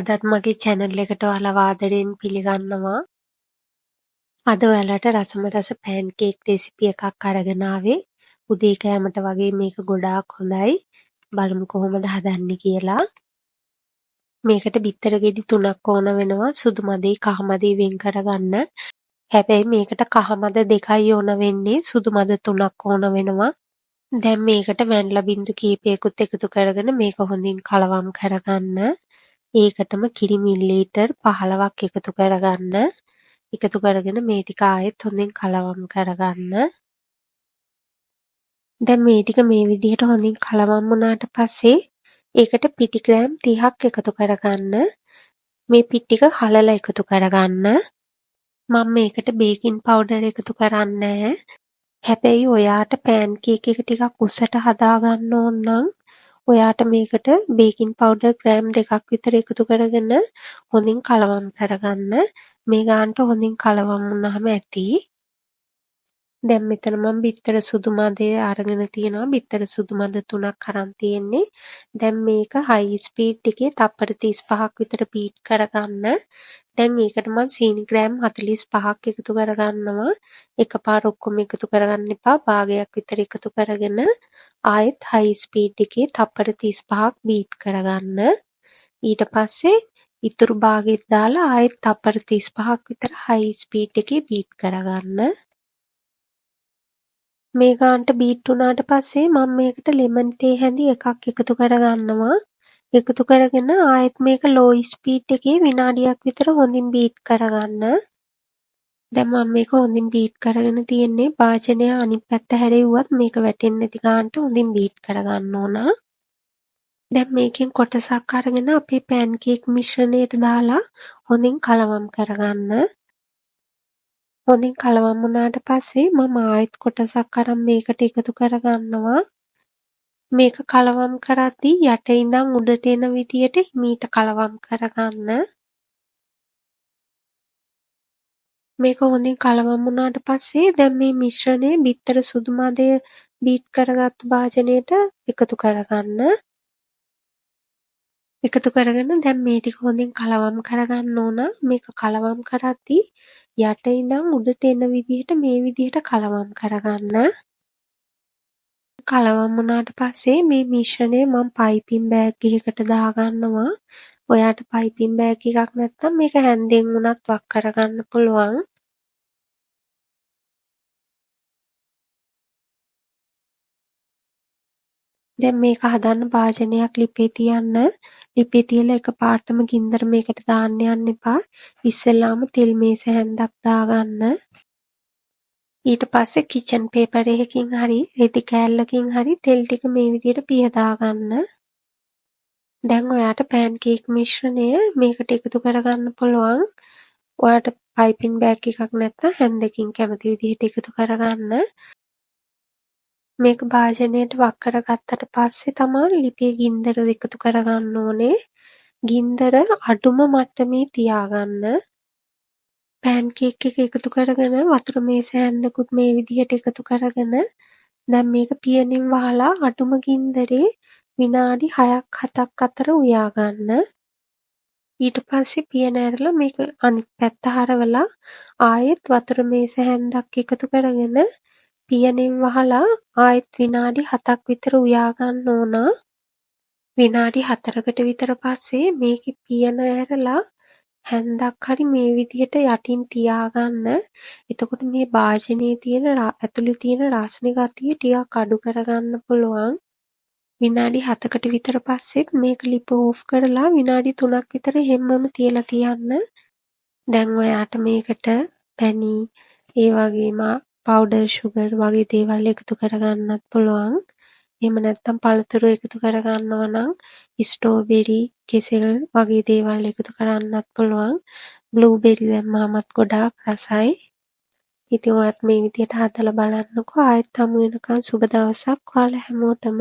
අදත් මගේ channel එකට ඔයාලව ආදරයෙන් පිළිගන්නවා. අද ඔයාලට රසම රස pancake recipe එකක් අරගෙන ආවේ. උදේ කෑමට වගේ මේක ගොඩාක් හොඳයි. බලමු කොහොමද හදන්නේ කියලා. මේකට බිත්තර ගෙඩි 3ක් ඕන වෙනවා. සුදු මදේ කහ මදේ වෙන් කරගන්න. හැබැයි මේකට කහ මද 2යි ඕන වෙන්නේ. සුදු මද 3ක් ඕන වෙනවා. දැන් මේකට වැන්ලා බින්දු කීපයකුත් එකතු කරගෙන මේක හොඳින් කලවම් කරගන්න. ඒකටම කිරි මිලිලීටර් 15ක් එකතු කරගන්න. එකතු කරගෙන මේ ටික ආයෙත් හොඳින් කලවම් කරගන්න. දැන් මේ ටික මේ විදිහට හොඳින් කලවම් වුණාට පස්සේ ඒකට පිටි ග්‍රෑම් 30ක් එකතු කරගන්න. මේ පිටි ටික හලලා එකතු කරගන්න. මම මේකට බේකින් පවුඩර් එකතු කරන්නේ හැබැයි ඔයාට පෑන්කේක් එක ටිකක් උසට හදාගන්න ඕන නම් ඔයාට මේකට බේකින් පවුඩර් ග්‍රෑම් 2ක් විතර එකතු කරගෙන හොඳින් කලවම් කරගන්න. මේ ගානට හොඳින් කලවම් වුණාම ඇති. දැන් මෙතන මම බිත්තර සුදු මදේ අරගෙන තියෙනවා. බිත්තර සුදු මද 3ක් අරන් තියෙන්නේ. දැන් මේක හයි ස්පීඩ් එකේ තප්පර 35ක් විතර බීට් කරගන්න. දැන් ඒකට මම සීනි ග්‍රෑම් 45ක් එකතු කරගන්නවා. එකපාර ඔක්කොම එකතු කරගන්න එපා. භාගයක් විතර එකතු කරගෙන ආයෙත් හයි ස්පීඩ් එකේ තප්පර 35ක් බීට් කරගන්න. ඊට පස්සේ ඉතුරු භාගෙත් දාලා ආයෙත් තප්පර 35ක් විතර හයි ස්පීඩ් එකේ බීට් කරගන්න. මේ ගානට බීට් වුණාට පස්සේ මම මේකට ලෙමන් තේ හැඳි එකක් එකතු කරගන්නවා. එකතු කරගෙන ආයෙත් මේක ලෝ ස්පීඩ් එකේ විනාඩියක් විතර හොඳින් බීට් කරගන්න. දැන් මම මේක හොඳින් බීට් කරගෙන තියෙන්නේ. වාදනය අනිත් පැත්ත හැරෙව්වත් මේක වැටෙන්නේ නැති ගානට හොඳින් බීට් කරගන්න ඕන. දැන් මේකෙන් කොටසක් අරගෙන අපේ පැන්කේක් මිශ්‍රණයට දාලා හොඳින් කලවම් කරගන්න. හොඳින් කලවම් වුණාට පස්සේ මම ආයෙත් කොටසක් අරන් මේකට එකතු කරගන්නවා. මේක කලවම් කරද්දී යට ඉඳන් උඩට එන විදියට හිමීට කලවම් කරගන්න. මේක හොඳින් කලවම් වුණාට පස්සේ දැන් මේ මිශ්‍රණය බිත්තර සුදු මදය බීට් කරගත්තු භාජනයට එකතු කරගන්න. එකතු කරගෙන දැන් මේ ටික හොඳින් කලවම් කරගන්න ඕන. මේක කලවම් කරද්දී යට ඉඳන් උඩට එන විදිහට මේ විදිහට කලවම් කරගන්න. කලවම් වුණාට පස්සේ මේ මිශ්‍රණය මම පයිපින් බෑග් එකකට දාගන්නවා. ඔයාට පයිපින් බෑග් එකක් නැත්නම් මේක හැන්දෙන් වුණත් වක් කරගන්න පුළුවන්. දැන් මේක හදන්න භාජනයක් ලිපේ තියන්න. ලිපේ තියලා එකපාරටම ගින්දර මේකට දාන්න යන්න එපා. ඉස්සෙල්ලාම තෙල් මේස හැන්දක් දාගන්න. ඊට පස්සේ කිචන් පේපර් එකකින් හරි රෙදි කෑල්ලකින් හරි තෙල් ටික මේ විදිහට පිහදා ගන්න. දැන් ඔයාට පෑන්කේක් මිශ්‍රණය මේකට එකතු කරගන්න පුළුවන්. ඔයාට පයිපින් බෑග් එකක් නැත්නම් හැන්දකින් කැමති විදිහට එකතු කරගන්න. මේක භාජනයට වක් කරගත්තට පස්සේ තමයි ලිපේ ගින්දර එකතු කරගන්න ඕනේ. ගින්දර අඩුම මට්ටමේ තියාගන්න. පෑන්කේක් එක එකතු කරගෙන වතුර මේස හැන්දකුත් මේ විදිහට එකතු කරගෙන දැන් මේක පියනින් වහලා අඩුම ගින්දරේ විනාඩි 6ක් 7ක් අතර උයා ගන්න. ඊට පස්සේ පියන ඇරලා මේක අනිත් පැත්ත හරවලා ආයෙත් වතුර මේස හැන්දක් එකතු කරගෙන පියනින් වහලා ආයෙත් විනාඩි 7ක් විතර උයා ගන්න ඕන. විනාඩි 4කට විතර පස්සේ මේකේ පියන ඇරලා හැන්දක් හරි මේ විදිහට යටින් තියාගන්න. එතකොට මේ භාජනයේ තියෙන ඇතුලේ තියෙන රස්නේ ගතිය ටිකක් අඩු කරගන්න පුළුවන්. විනාඩි 7කට විතර පස්සෙත් මේක ලිප ඕෆ් කරලා විනාඩි 3ක් විතර හැමම තියලා තියන්න. දැන් ඔයාට මේකට පැණි ඒ වගේම පවුඩර් සුගර් වගේ දේවල් එකතු කරගන්නත් පුළුවන්. එහෙම නැත්නම් පළතුරු එකතු කරගන්නවා නම් ස්ට්‍රෝබෙරි, කෙසෙල් වගේ දේවල් එකතු කරන්නත් පුළුවන්. බ්ලූබෙරි දැම්මමත් ගොඩාක් රසයි. ඉතින් ඔයත් මේ විදිහට හදලා බලන්නකෝ. ආයෙත් හමු වෙනකන් සුබ දවසක් ඔයාලා හැමෝටම.